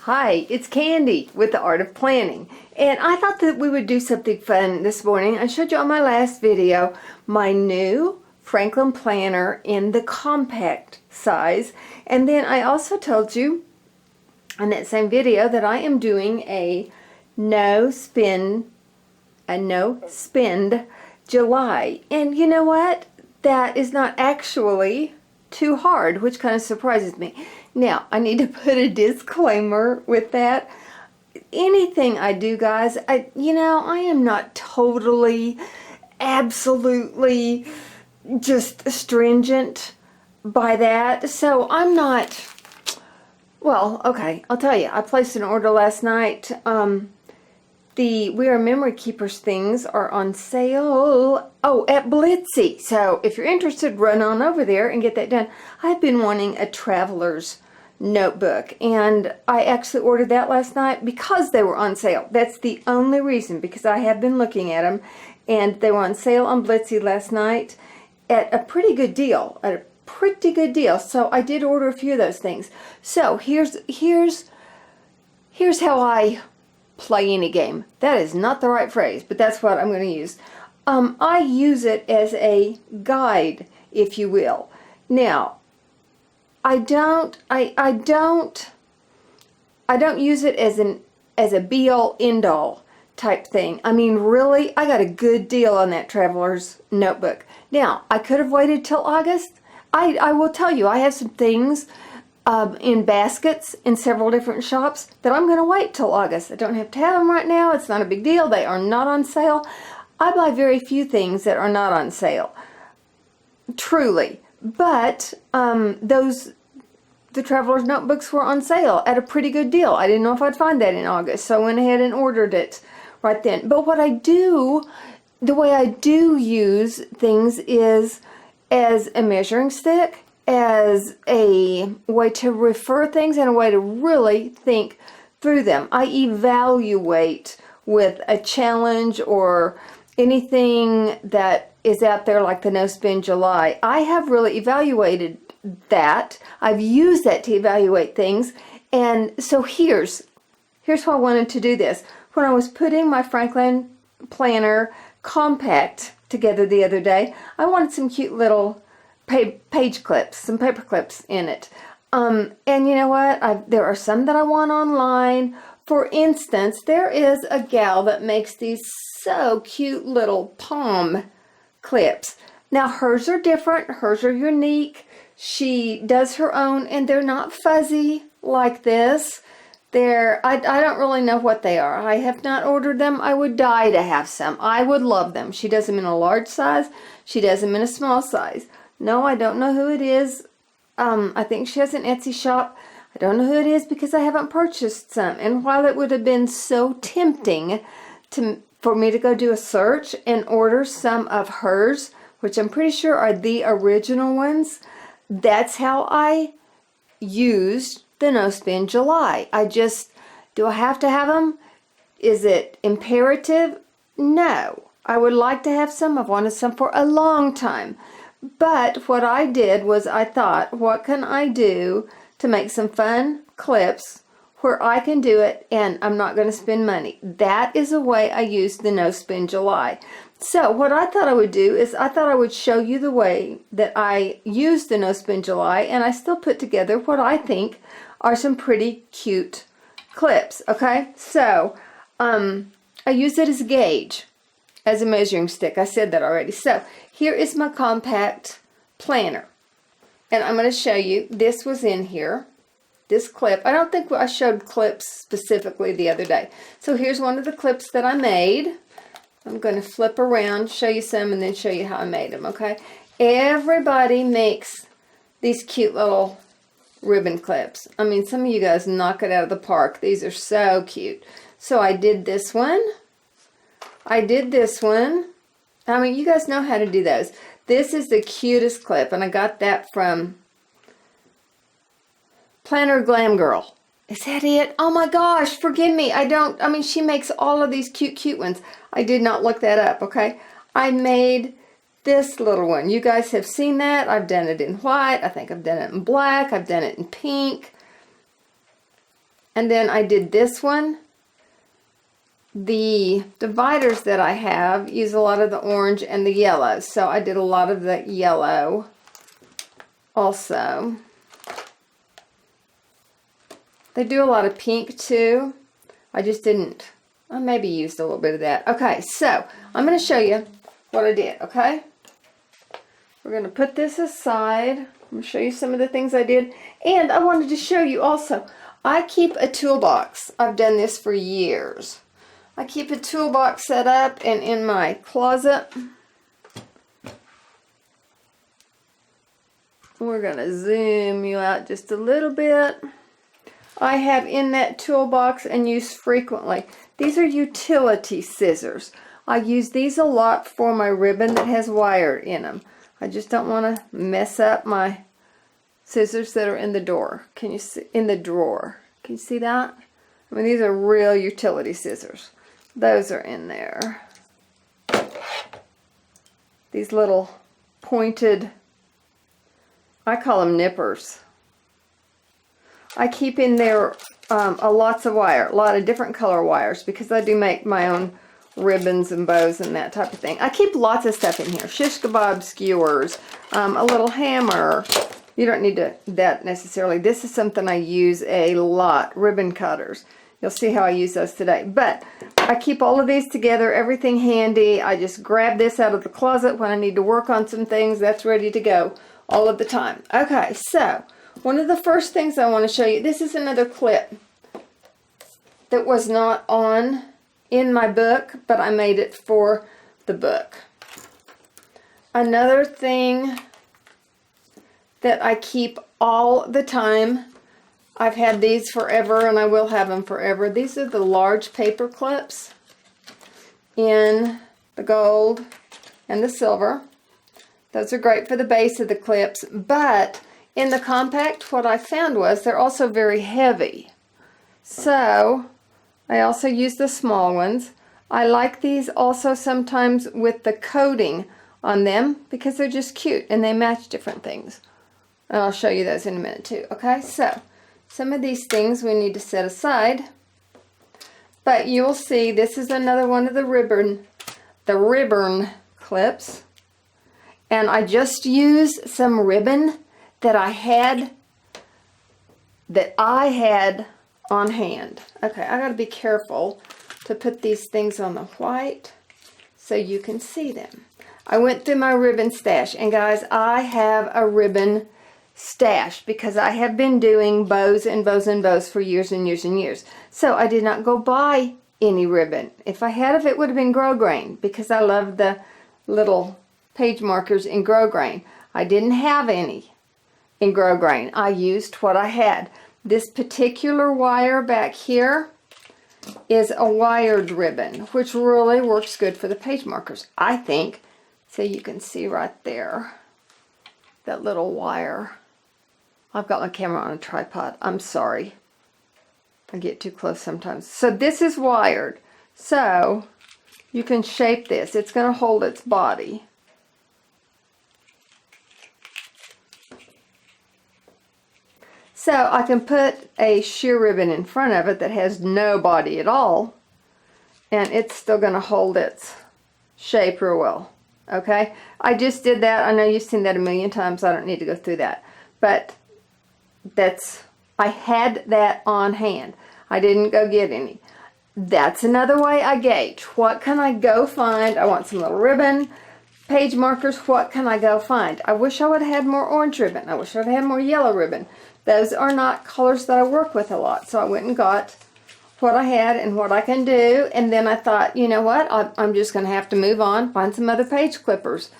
Hi, it's Candy with the Art of Planning, and I thought that we would do something fun this morning. I showed you on my last video my new Franklin planner in the compact size, and then I also told you in that same video that I am doing a no spend July, and you know what? That is not actually too hard, which kind of surprises me. Now, I need to put a disclaimer with that. Anything I do, guys, I am not totally, absolutely just stringent by that. So I'm not, well, okay, I'll tell you. I placed an order last night. The We Are Memory Keepers things are on sale, at Blitzy. So if you're interested, run on over there and get that done. I've been wanting a traveler's notebook, and I actually ordered that last night because they were on sale. That's the only reason, because I have been looking at them, and they were on sale on Blitzy last night at a pretty good deal. So I did order a few of those things. So here's how I play any game. That is not the right phrase, but that's what I'm going to use. I use it as a guide, if you will. Now, I don't use it as a be-all, end-all type thing. I mean, really, I got a good deal on that traveler's notebook. Now, I could have waited till August. I will tell you, I have some things in baskets in several different shops that I'm going to wait till August. I don't have to have them right now. It's not a big deal. They are not on sale. I buy very few things that are not on sale, truly. But the traveler's notebooks were on sale at a pretty good deal. I didn't know if I'd find that in August, so I went ahead and ordered it right then. But the way I do use things is as a measuring stick, as a way to refer things, and a way to really think through them. I evaluate with a challenge or anything that is out there like the No Spend July. I have really evaluated that. I've used that to evaluate things. And so here's why I wanted to do this. When I was putting my Franklin Planner Compact together the other day, I wanted some cute little page clips, some paper clips in it. And you know what? There are some that I want online. For instance, there is a gal that makes these so cute little palm clips. Now, hers are different. Hers are unique. She does her own, and they're not fuzzy like this. I don't really know what they are. I have not ordered them. I would die to have some. I would love them. She does them in a large size. She does them in a small size. No, I don't know who it is. I think she has an Etsy shop. I don't know who it is because I haven't purchased some. And while it would have been so tempting for me to go do a search and order some of hers, which I'm pretty sure are the original ones, that's how I used the No Spend July. Do I have to have them? Is it imperative? No. I would like to have some. I've wanted some for a long time. But what I did was I thought, what can I do to make some fun clips where I can do it and I'm not going to spend money? That is a way I use the No Spend July. So what I thought I would do is I thought I would show you the way that I use the No Spend July, and I still put together what I think are some pretty cute clips. Okay, so I use it as a gauge, as a measuring stick. I said that already. So here is my compact planner, and I'm going to show you. This was in here, this clip. I don't think I showed clips specifically the other day. So here's one of the clips that I made. I'm going to flip around, show you some, and then show you how I made them, okay? Everybody makes these cute little ribbon clips. I mean, some of you guys knock it out of the park. These are so cute. So I did this one. I mean, you guys know how to do those. This is the cutest clip, and I got that from Planner Glam Girl. Is that it? Oh my gosh, forgive me. She makes all of these cute ones. I did not look that up, okay? I made this little one. You guys have seen that. I've done it in white. I think I've done it in black. I've done it in pink. And then I did this one. The dividers that I have use a lot of the orange and the yellow, so I did a lot of the yellow also. They do a lot of pink too. I just didn't. I maybe used a little bit of that. Okay, so I'm going to show you what I did, okay? We're going to put this aside. I'm going to show you some of the things I did. And I wanted to show you also, I keep a toolbox. I've done this for years. I keep a toolbox set up and in my closet. We're going to zoom you out just a little bit. I have in that toolbox and use frequently. These are utility scissors. I use these a lot for my ribbon that has wire in them. I just don't want to mess up my scissors that are in the door. Can you see in the drawer? Can you see that? I mean, these are real utility scissors. Those are in there. These little pointed, I call them nippers. I keep in there lots of wire, a lot of different color wires, because I do make my own ribbons and bows and that type of thing. I keep lots of stuff in here. Shish kebab skewers, a little hammer. You don't need that necessarily. This is something I use a lot, ribbon cutters. You'll see how I use those today. But I keep all of these together, everything handy. I just grab this out of the closet when I need to work on some things. That's ready to go all of the time. Okay, so one of the first things I want to show you, this is another clip that was not in my book, but I made it for the book. Another thing that I keep all the time, I've had these forever and I will have them forever. These are the large paper clips in the gold and the silver. Those are great for the base of the clips, but in the compact, what I found was they're also very heavy. So I also use the small ones. I like these also sometimes with the coating on them because they're just cute and they match different things. And I'll show you those in a minute too. Okay, so some of these things we need to set aside. But you will see this is another one of the ribbon clips. And I just used some ribbon that I had on hand. Okay, I gotta be careful to put these things on the white so you can see them. I went through my ribbon stash, and guys, I have a ribbon stash because I have been doing bows and bows and bows for years and years and years. So I did not go buy any ribbon. If I had, it would have been grosgrain because I love the little page markers in grosgrain. I didn't have any in grosgrain. I used what I had. This particular wire back here is a wired ribbon, which really works good for the page markers, I think. So you can see right there, that little wire. I've got my camera on a tripod. I'm sorry. I get too close sometimes. So this is wired. So you can shape this. It's going to hold its body. So I can put a sheer ribbon in front of it that has no body at all, and it's still going to hold its shape real well. Okay, I just did that. I know you've seen that a million times. I don't need to go through that, but I had that on hand. I didn't go get any. That's another way I gauge. What can I go find? I want some little ribbon, page markers. What can I go find? I wish I would have had more orange ribbon. I wish I would have had more yellow ribbon. Those are not colors that I work with a lot. So I went and got what I had and what I can do. And then I thought, you know what? I'm just going to have to move on, find some other page clippers.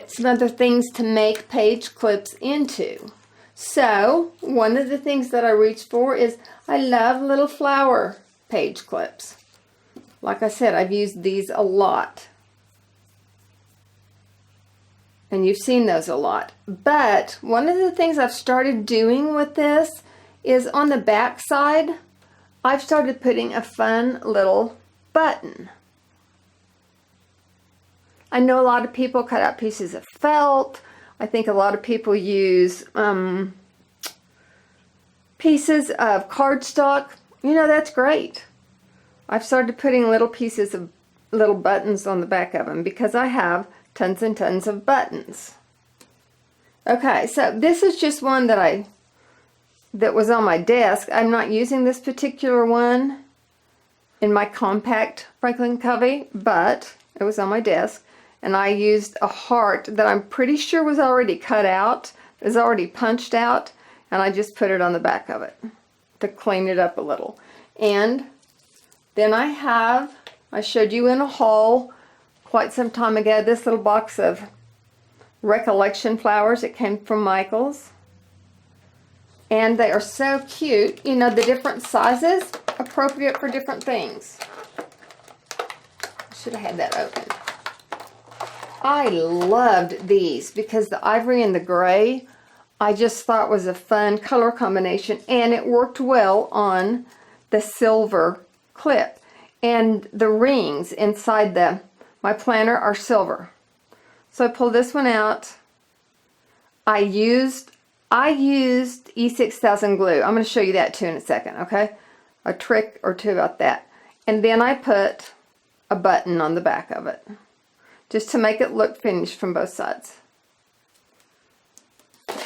Some other things to make page clips into. So one of the things that I reach for is I love little flower page clips. Like I said, I've used these a lot. And you've seen those a lot. But one of the things I've started doing with this is on the back side, I've started putting a fun little button. I know a lot of people cut out pieces of felt. I think a lot of people use pieces of cardstock, you know, that's great. I've started putting little pieces of little buttons on the back of them because I have tons and tons of buttons. Okay, so this is just one that was on my desk. I'm not using this particular one in my compact Franklin Covey, but it was on my desk, and I used a heart that I'm pretty sure was already cut out, is already punched out, and I just put it on the back of it to clean it up a little. And then I showed you in a haul quite some time ago, this little box of recollection flowers. It came from Michael's. And they are so cute. You know, the different sizes, appropriate for different things. Should have had that open. I loved these because the ivory and the gray, I just thought was a fun color combination, and it worked well on the silver clip. And the rings inside my planner are silver. So I pulled this one out. I used E6000 glue. I'm going to show you that too in a second, okay? A trick or two about that. And then I put a button on the back of it, just to make it look finished from both sides.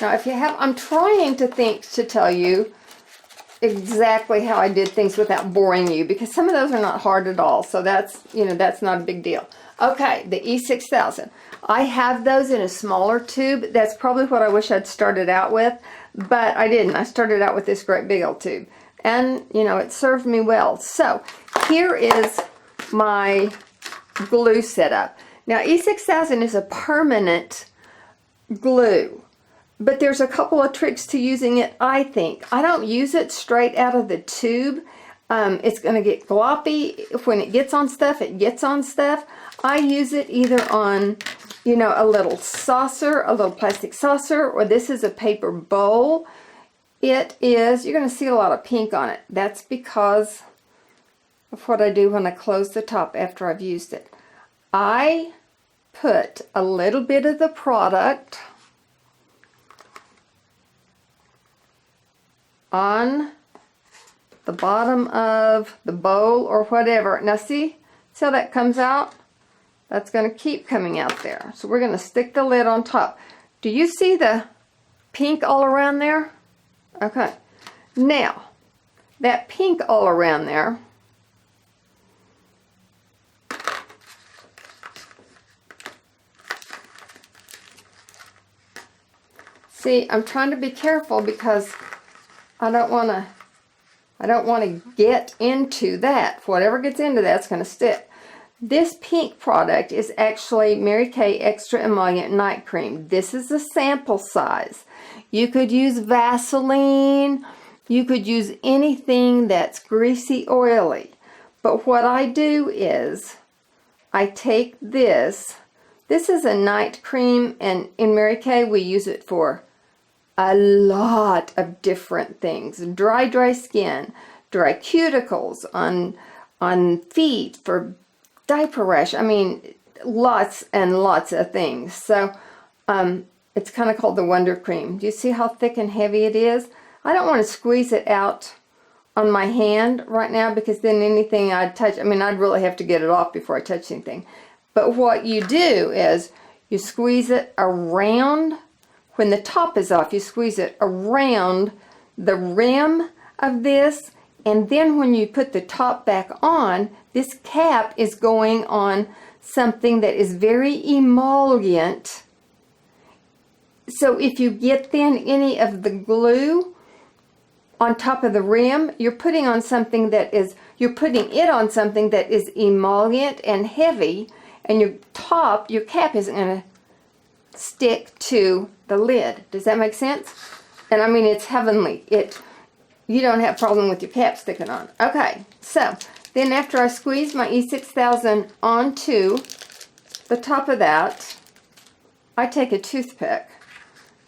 Now, if you have, I'm trying to think to tell you exactly how I did things without boring you, because some of those are not hard at all. So that's, you know, that's not a big deal. Okay, the E6000. I have those in a smaller tube. That's probably what I wish I'd started out with, but I didn't. I started out with this great big old tube, and you know, it served me well. So here is my glue setup. Now, E6000 is a permanent glue, but there's a couple of tricks to using it, I think. I don't use it straight out of the tube. It's going to get gloppy. When it gets on stuff, it gets on stuff. I use it either on, you know, a little saucer, a little plastic saucer, or this is a paper bowl. It is, you're going to see a lot of pink on it. That's because of what I do when I close the top after I've used it. I put a little bit of the product on the bottom of the bowl or whatever. Now see how that comes out? That's going to keep coming out there. So we're going to stick the lid on top. Do you see the pink all around there? Okay. Now, that pink all around there, see, I'm trying to be careful because I don't want to get into that. Whatever gets into that's going to stick. This pink product is actually Mary Kay Extra Emollient Night Cream. This is the sample size. You could use Vaseline. You could use anything that's greasy, oily. But what I do is I take this. This is a night cream, and in Mary Kay we use it for a lot of different things. Dry skin, dry cuticles, on feet, for diaper rash. I mean, lots and lots of things. So it's kind of called the Wonder Cream. Do you see how thick and heavy it is? I don't want to squeeze it out on my hand right now, because then anything I touch, I mean, I'd really have to get it off before I touch anything. But what you do is you squeeze it around. When the top is off, you squeeze it around the rim of this, and then when you put the top back on, this cap is going on something that is very emollient. So if you get then any of the glue on top of the rim, you're putting on something that is, you're putting it on something that is emollient and heavy, and your cap isn't going to stick to the lid. Does that make sense? And I mean, it's heavenly. You don't have a problem with your cap sticking on. Okay, so then after I squeeze my E6000 onto the top of that, I take a toothpick,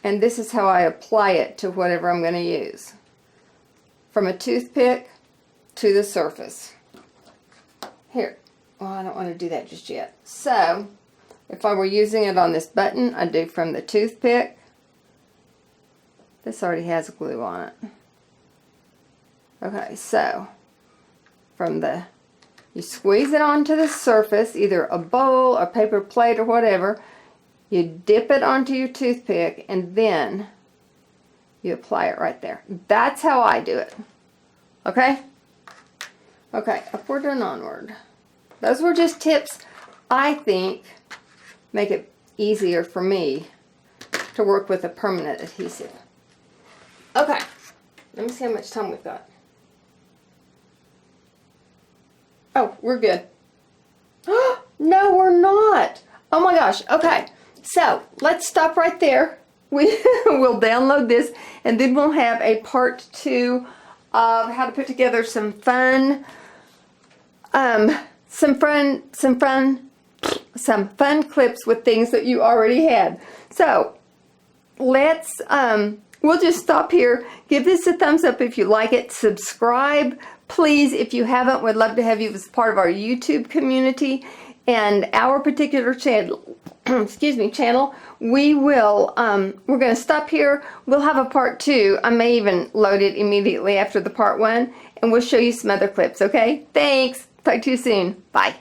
and this is how I apply it to whatever I'm going to use. From a toothpick to the surface. Here. Well, I don't want to do that just yet. So, if I were using it on this button, I'd do from the toothpick. This already has glue on it. Okay, so you squeeze it onto the surface, either a bowl, a paper plate, or whatever. You dip it onto your toothpick, and then you apply it right there. That's how I do it. Okay? Okay, upward and onward. Those were just tips I think make it easier for me to work with a permanent adhesive. Okay, let me see how much time we've got. Oh, we're good. No, we're not. Oh my gosh. Okay, so let's stop right there. We'll download this, and then we'll have a part 2 of how to put together some fun clips with things that you already had. So let's we'll just stop here. Give this a thumbs up if you like it. Subscribe, please, if you haven't. We'd love to have you as part of our YouTube community and our particular channel. Excuse me, channel. We will. We're going to stop here. We'll have a part 2. I may even load it immediately after the part 1, and we'll show you some other clips. Okay? Thanks. Talk to you soon. Bye.